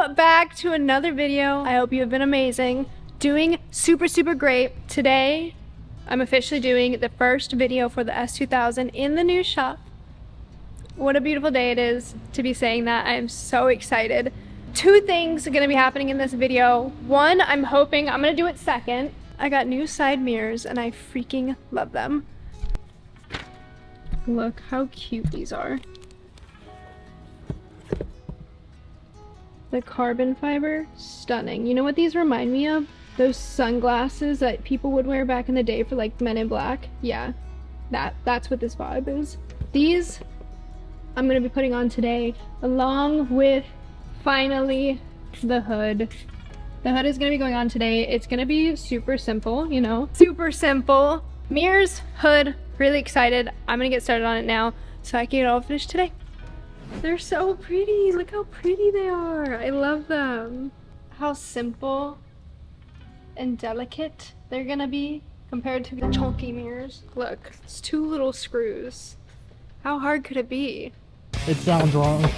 Welcome back to another video. I hope you have been amazing. Doing super great. Today, I'm officially doing the first video for the S2000 in the new shop. What a beautiful day it is to be saying that. I am so excited. Two things are gonna be happening in this video. One, I'm gonna do it second. I got new side mirrors and I freaking love them. Look how cute these are. The carbon fiber, stunning. You know what these remind me of? Those sunglasses that people would wear back in the day for like Men in Black. Yeah, that's what this vibe is. These I'm gonna be putting on today, along with finally the hood. The hood is gonna be going on today. It's gonna be super simple, you know, super simple. Mirrors, hood, really excited. I'm gonna get started on it now so I can get it all finished today. They're so pretty. Look how pretty they are. I love them. How simple and delicate they're gonna be compared to the chunky mirrors. Look, it's two little screws. How hard could it be? It sounds wrong.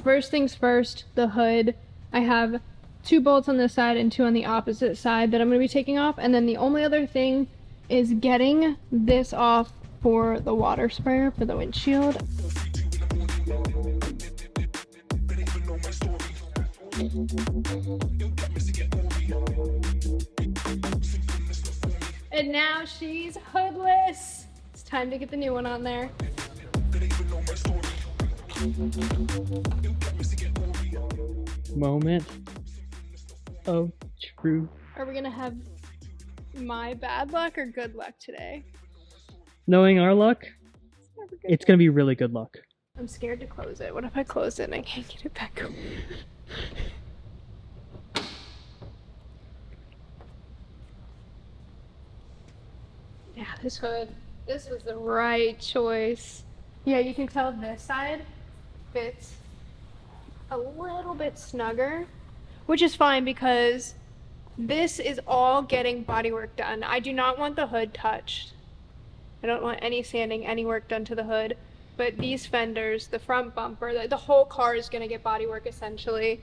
First things first, the hood. I have 2 bolts on this side and 2 on the opposite side that I'm gonna be taking off. And then the only other thing is getting this off for the water sprayer for the windshield. And now she's hoodless. It's time to get the new one on there. Moment of truth. Are we gonna have my bad luck or good luck today? Knowing our luck, it's gonna be really good luck. I'm scared to close it. What if I close it and I can't get it back open? Yeah, this hood. This was the right choice. Yeah, you can tell this side fits a little bit snugger, which is fine because this is all getting bodywork done. I do not want the hood touched. I don't want any sanding, any work done to the hood. But these fenders, the front bumper, the whole car is gonna get bodywork essentially.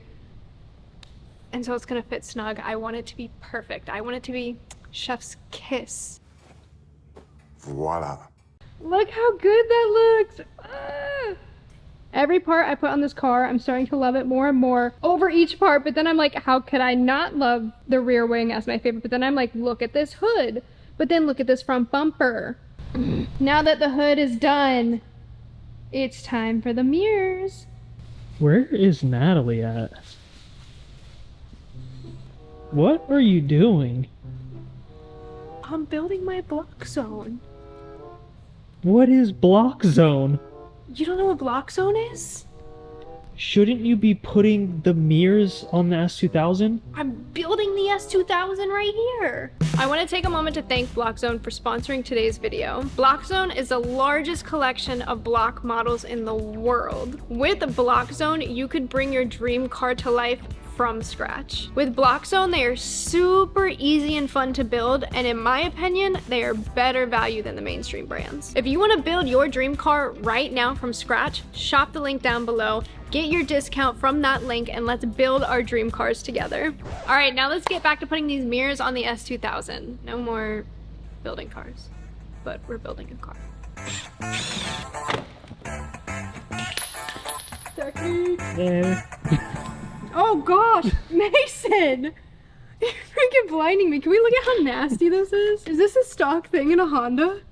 And so it's gonna fit snug. I want it to be perfect. I want it to be chef's kiss. Voila. Look how good that looks. Ah! Every part I put on this car, I'm starting to love it more and more over each part. But then I'm like, how could I not love the rear wing as my favorite? But then I'm like, look at this hood. But then look at this front bumper. Now that the hood is done, it's time for the mirrors. Where is Natalie at? What are you doing? I'm building my block zone. What is block zone? You don't know what block zone is? Shouldn't you be putting the mirrors on the S2000? I'm building the S2000 right here. I want to take a moment to thank BlockZone for sponsoring today's video. BlockZone is the largest collection of block models in the world. With BlockZone, you could bring your dream car to life from scratch. With BlockZone, they are super easy and fun to build, and in my opinion, they are better value than the mainstream brands. If you want to build your dream car right now from scratch, shop the link down below. Get your discount from that link and let's build our dream cars together. All right, now let's get back to putting these mirrors on the S2000. No more building cars, but we're building a car. There. Oh gosh, Mason! You're freaking blinding me. Can we look at how nasty this is? Is this a stock thing in a Honda?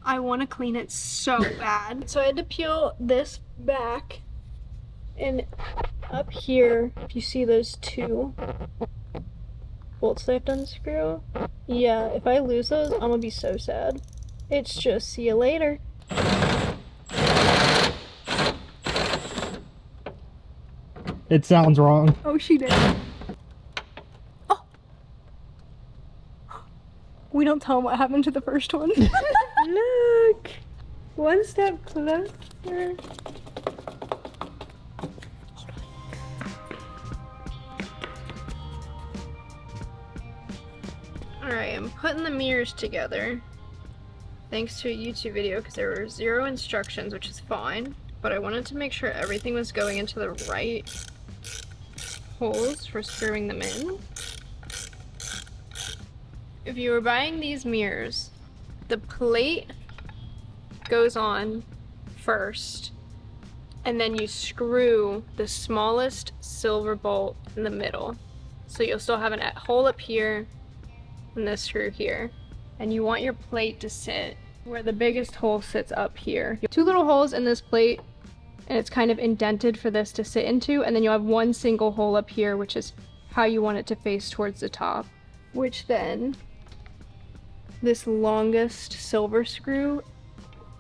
I want to clean it so bad. So I had to peel this back. And up here, if you see those 2 bolts I have to unscrew, yeah, if I lose those, I'm gonna be so sad. It's just see you later. It sounds wrong. Oh, she did. Oh. We don't tell them what happened to the first one. Look. One step closer. Alright, I'm putting the mirrors together. Thanks to a YouTube video because there were 0 instructions, which is fine. But I wanted to make sure everything was going into the right holes for screwing them in. If you were buying these mirrors, the plate goes on first, and then you screw the smallest silver bolt in the middle. So you'll still have a hole up here and this screw here. And you want your plate to sit where the biggest hole sits up here. 2 little holes in this plate, and it's kind of indented for this to sit into, and then you'll have 1 single hole up here, which is how you want it to face towards the top. Which then, this longest silver screw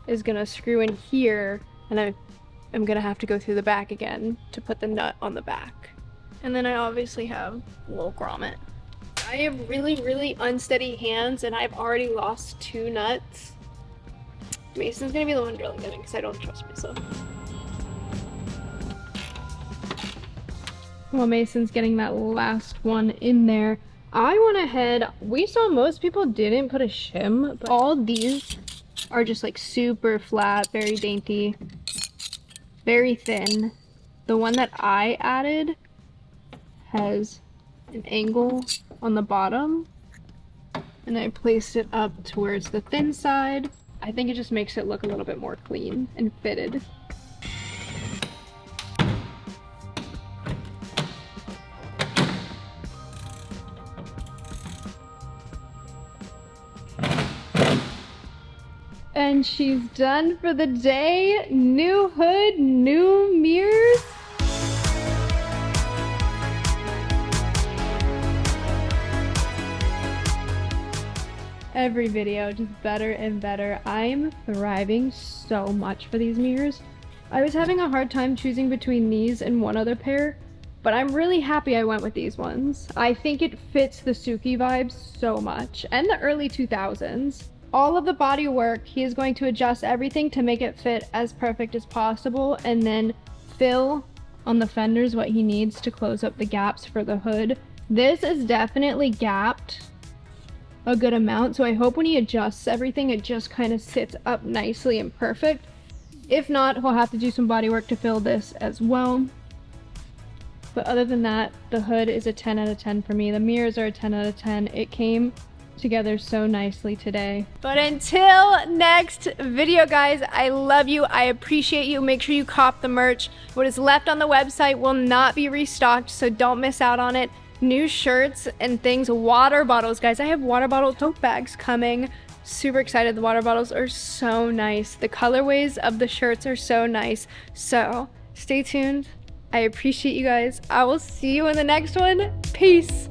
is gonna screw in here, and I'm gonna have to go through the back again to put the nut on the back. And then I obviously have a little grommet. I have really, really unsteady hands, and I've already lost 2 nuts. Mason's gonna be the one drilling it because I don't trust myself. While Mason's getting that last one in there, I went ahead, we saw most people didn't put a shim, but all these are just like super flat, very dainty, very thin. The one that I added has an angle on the bottom, and I placed it up to where it's the thin side. I think it just makes it look a little bit more clean and fitted. And she's done for the day. New hood, new mirrors. Every video just better and better. I'm thriving so much for these mirrors. I was having a hard time choosing between these and one other pair, but I'm really happy I went with these ones. I think it fits the Suki vibes so much, and the early 2000s. All of the body work, he is going to adjust everything to make it fit as perfect as possible, and then fill on the fenders what he needs to close up the gaps for the hood. This is definitely gapped a good amount, so I hope when he adjusts everything, it just kind of sits up nicely and perfect. If not, he'll have to do some body work to fill this as well. But other than that, the hood is a 10 out of 10 for me. The mirrors are a 10 out of 10. It came together so nicely today. But until next video, guys, I love you. I appreciate you. Make sure you cop the merch. What is left on the website will not be restocked, so don't miss out on it. New shirts and things, water bottles, guys. I have water bottle tote bags coming. Super excited. The water bottles are so nice. The colorways of the shirts are so nice. So stay tuned. I appreciate you guys. I will see you in the next one. Peace.